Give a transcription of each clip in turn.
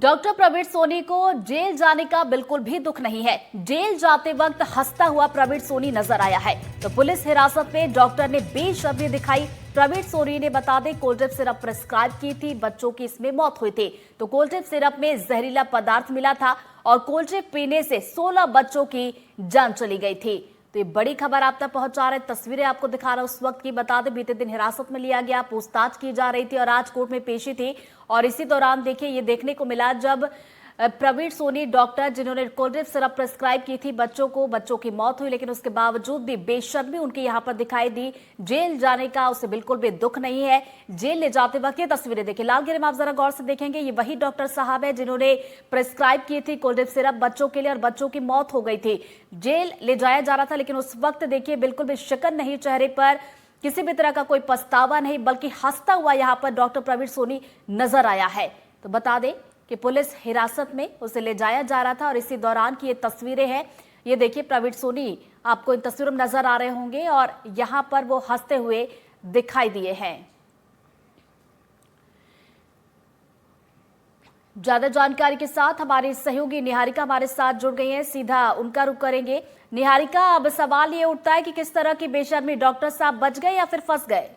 Doctor Praveen Soni को jail जाने का बिल्कुल भी दुख नहीं है। जेल जाते वक्त हंसता हुआ प्रवीण सोनी नजर आया है। तो पुलिस हिरासत में डॉक्टर ने बेशर्मी दिखाई। प्रवीण सोनी ने बता दें कोल्ड ड्रिप सिरप प्रिस्क्राइब की थी, बच्चों की इसमें मौत हुई थी। तो कोल्ड ड्रिप सिरप में जहरीला पदार्थ मिला था और कोल्ड ड्रिप पीने से 16 बच्चों की जान चली गई थी। तो ये बड़ी खबर आप तक पहुंचा रहे, तस्वीरें आपको दिखा रहा हूं उस वक्त की। बता दें बीते दिन हिरासत में लिया गया, पूछताछ की जा रही थी और आज कोर्ट में पेशी थी। और इसी दौरान देखिए ये देखने को मिला जब प्रवीण सोनी डॉक्टर जिन्होंने कोल्ड ड्रिप सिरप प्रिस्क्राइब की थी बच्चों की मौत हुई, लेकिन उसके बावजूद भी बेशर्मी उनकी यहां पर दिखाई दी। जेल जाने का उसे बिल्कुल भी दुख नहीं है। जेल ले जाते वक्त ये तस्वीरें देखिए लालगिरी में, आप जरा गौर से देखेंगे, ये वही डॉक्टर साहब है जिन्होंने प्रिस्क्राइब की थी कोल्ड ड्रिप सिरप बच्चों के लिए और बच्चों की मौत हो गई थी। जेल ले जाया जा रहा था, लेकिन उस वक्त देखिए बिल्कुल भी शिकन नहीं चेहरे पर, किसी भी तरह का कोई पछतावा नहीं, बल्कि हंसता हुआ यहां पर डॉक्टर प्रवीण सोनी नजर आया है। तो बता दें कि पुलिस हिरासत में उसे ले जाया जा रहा था और इसी दौरान की ये तस्वीरें हैं। ये देखिए प्रवीण सोनी आपको इन तस्वीरों में नजर आ रहे होंगे और यहां पर वो हंसते हुए दिखाई दिए हैं। ज्यादा जानकारी के साथ हमारी सहयोगी निहारिका हमारे साथ जुड़ गई हैं, सीधा उनका रुख करेंगे। निहारिका, अब सवाल ये उठता है कि किस तरह की बेशर्मी, डॉक्टर साहब बच गए या फिर फंस गए?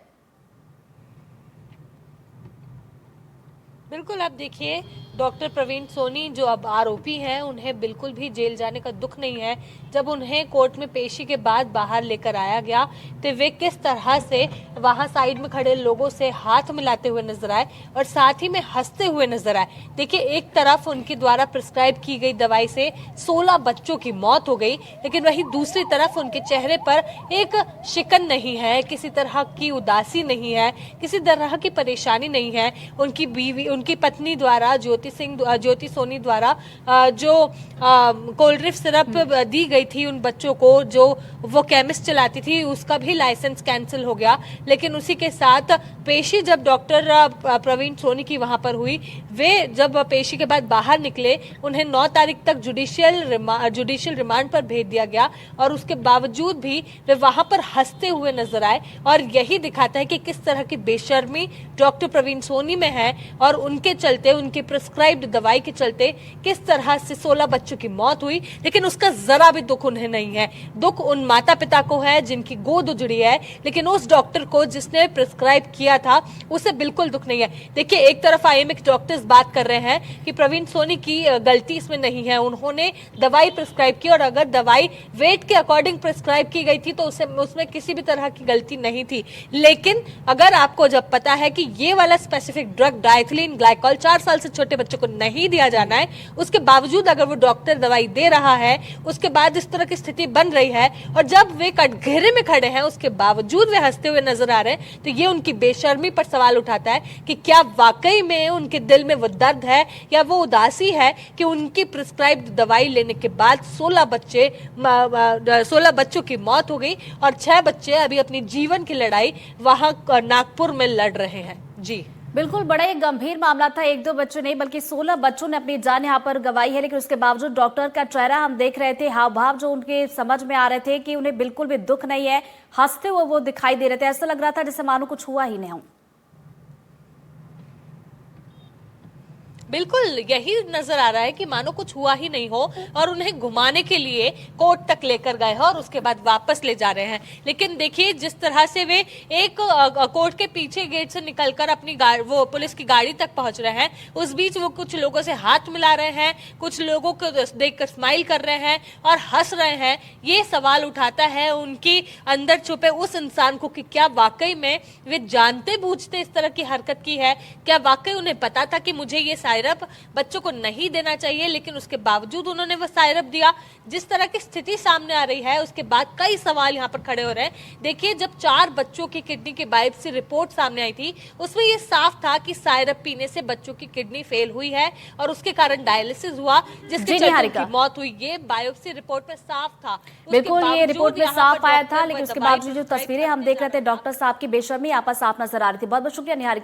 बिल्कुल, आप देखिए डॉक्टर प्रवीण सोनी जो अब आरोपी हैं उन्हें बिल्कुल भी जेल जाने का दुख नहीं है। जब उन्हें कोर्ट में पेशी के बाद बाहर लेकर आया गया तो वे किस तरह से वहां साइड में खड़े लोगों से हाथ मिलाते हुए नजर आए और साथ ही में हंसते हुए नजर आए। देखिए एक तरफ उनके द्वारा प्रिस्क्राइब की गई दवाई से 16 बच्चों की मौत हो गई, लेकिन वहीं दूसरी तरफ उनके चेहरे पर एक शिकन नहीं है, किसी तरह की उदासी नहीं है, किसी तरह की परेशानी नहीं है। उनकी बीवी, उनकी पत्नी द्वारा ज्योति सोनी द्वारा जो कोल्ड ड्रिप सिरप दी गई थी उन बच्चों को, जो वो केमिस्ट चलाती थी, उसका भी लाइसेंस कैंसिल हो गया। लेकिन उसी के साथ पेशी जब डॉक्टर प्रवीण सोनी की वहां पर हुई, वे जब पेशी के बाद बाहर निकले उन्हें 9 तारीख तक जुडिशियल रिमांड पर भेज दिया गया और उसके बावजूद भी वे वहां पर हंसते हुए नजर आए। और यही दिखाता है कि किस तरह की बेशर्मी डॉक्टर प्रवीण सोनी में है और उनके चलते, उनकी प्रिस्क्राइब्ड दवाई के चलते किस तरह से 16 बच्चों की मौत हुई। लेकिन उसका जरा भी दुख उन्हें नहीं है। दुख उन माता पिता को है जिनकी गोद उजड़ी है, लेकिन उस डॉक्टर को जिसने प्रिस्क्राइब किया था उसे बिल्कुल दुख नहीं है। देखिए एक तरफ आईएमए डॉक्टर्स बात कर रहे हैं कि प्रवीण सोनी की गलती इसमें नहीं है, उन्होंने दवाई प्रिस्क्राइब की और अगर दवाई वेट के अकॉर्डिंग प्रिस्क्राइब की गई थी तो उसमें किसी भी तरह की गलती नहीं थी। लेकिन अगर आपको जब पता है कि ये वाला स्पेसिफिक ड्रग डाइथिलीन ग्लाइकॉल 4 साल से छोटे बच्चों को नहीं दिया जाना है, उसके बावजूद अगर वो डॉक्टर दवाई दे रहा है, उसके बाद इस तरह की स्थिति बन रही है और जब वे कटघरे में खड़े हैं उसके बावजूद वे हंसते हुए नजर आ रहे हैं, तो ये उनकी बेशर्मी पर सवाल उठाता है कि क्या वाकई में उनके दिल में वो दर्द है या वो उदासी है कि उनकी प्रिस्क्राइब्ड दवाई लेने के बाद 16 बच्चों की मौत हो गई और 6 बच्चे अभी अपनी जीवन की लड़ाई वहां नागपुर में लड़ रहे हैं। जी बिल्कुल, बड़ा एक गंभीर मामला था। 1-2 बच्चों नहीं बल्कि 16 बच्चों ने अपनी जान यहाँ पर गंवाई है, लेकिन उसके बावजूद डॉक्टर का चेहरा हम देख रहे थे, हाव भाव जो उनके समझ में आ रहे थे कि उन्हें बिल्कुल भी दुख नहीं है, हंसते हुए वो दिखाई दे रहे थे। ऐसा लग रहा था जैसे मानो कुछ हुआ ही नहीं हो। बिल्कुल यही नजर आ रहा है कि मानो कुछ हुआ ही नहीं हो और उन्हें घुमाने के लिए कोर्ट तक लेकर गए हैं और उसके बाद वापस ले जा रहे हैं। लेकिन देखिए जिस तरह से वे एक कोर्ट के पीछे गेट से निकलकर अपनी वो पुलिस की गाड़ी तक पहुंच रहे हैं, उस बीच वो कुछ लोगों से हाथ मिला रहे हैं, कुछ लोगों को देखकर स्माइल कर रहे हैं और हंस रहे हैं। ये सवाल उठाता है उनकी अंदर छुपे उस इंसान को कि क्या वाकई में वे जानते बूझते इस तरह की हरकत की है, क्या वाकई उन्हें पता था कि मुझे ये सायरप बच्चों को नहीं देना चाहिए, लेकिन उसके बावजूद उन्होंने वो सायरप दिया। जिस तरह की स्थिति सामने आ रही है उसके बाद कई सवाल यहाँ पर खड़े हो रहे हैं। देखिए जब 4 बच्चों की किडनी की बायोप्सी रिपोर्ट सामने आई थी उसमें ये साफ था कि सायरप पीने से बच्चों की किडनी फेल हुई है और उसके कारण डायलिसिस हुआ, जिसके चलते उनकी मौत हुई। ये बायोप्सी रिपोर्ट में साफ था। बिल्कुल ये रिपोर्ट में साफ आया था, लेकिन उसके बावजूद जो तस्वीरें हम देख रहे थे डॉक्टर साहब की बेशर्मी यहाँ पर साफ नजर आ रही थी। बहुत बहुत शुक्रिया निहारिका।